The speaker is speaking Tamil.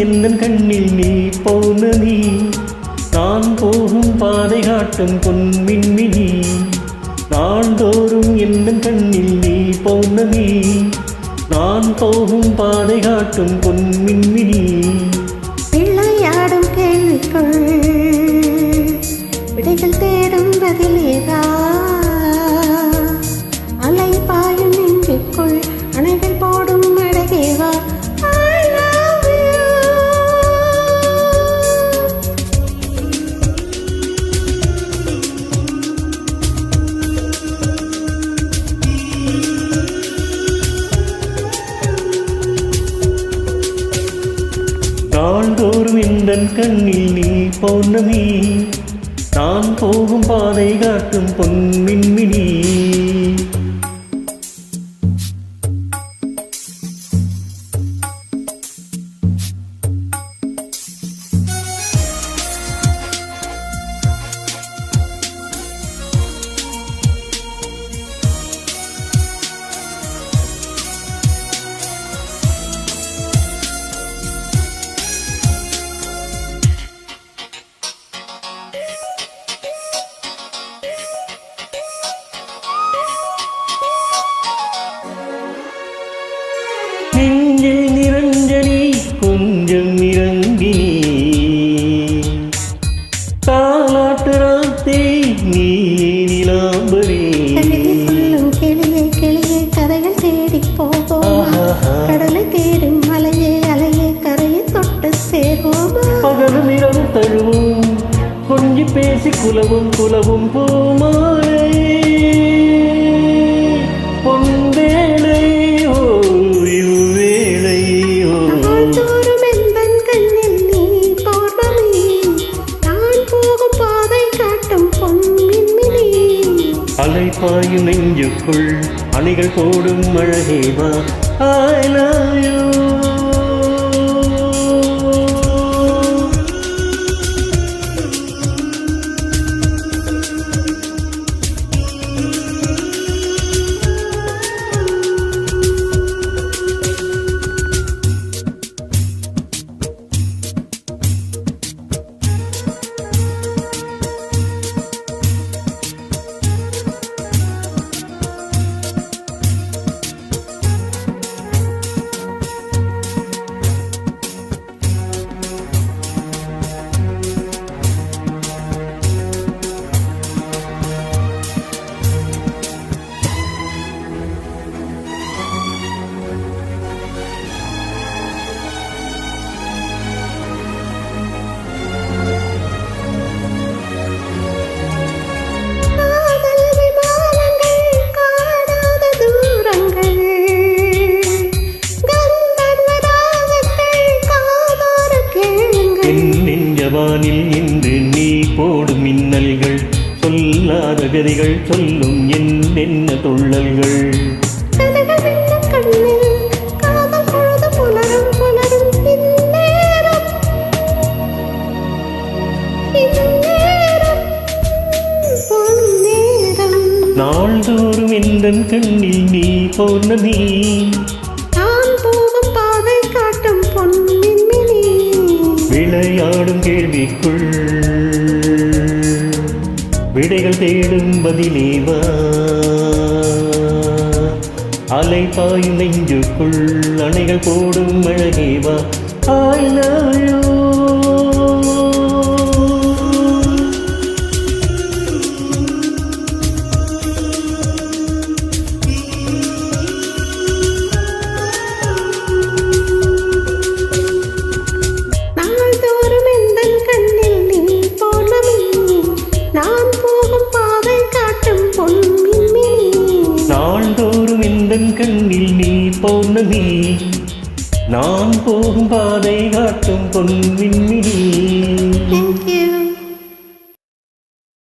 எந்தன் கண்ணில் நீ பௌர்ணமி நான் போகும் பாதை காட்டும் பொன்மின்மினி நாள்தோறும் எந்தன் கண்ணில் நீ பௌர்ணமி நான் போகும் பாதை காட்டும் பொன்மின்மினி விளையாடும் கேள்விக்குள் விடைகள் தேடும் பதிலேதா அலை பாயும் நெஞ்சுக்குள் அணைகள் போடும் அழகேவா நாள்தோறும் எந்தன் கண்ணில் நீ பௌர்ணமி நான் போகும் பாதை காட்டும் பொன்மின்மினி நெஞ்சில் நிரஞ்சனி கொஞ்சம் இறங்கி தாலாட்டுறாத்தே நீ நிலாம்பரே சொல்லும் கிளியே கிளியே கதைகள் தேடி போவோமா கடலை தேடும் அலையே அலையே கரையை தொட்டு சேருவோமா பகலும் இரவு தழுவும் கொஞ்சி பேசி குலவும் குலவும் பூமாலை பொன்வேளை அலைப்பாயும் நெஞ்சுக்குள் அணிகள் போடும் அழகேவா I love you வானில் இன்று நீ போடும் மின்னல்கள் சொல்லாத கதிகள் சொல்லும் என்ன துள்ளல்கள் நாள்தோறும் எந்தன் கண்ணில் நீ பௌர்ணமி விளையாடும் கேள்விக்குள் விடைகள் தேடும் பதிலேவா அலை பாயும் நெஞ்சுக்குள் அணைகள் போடும் அழகேவா I love you நாள்தோறும் எந்தன் கண்ணில் நீ பௌர்ணமி நான் போகும் பாதை காட்டும் பொன்மின்மினி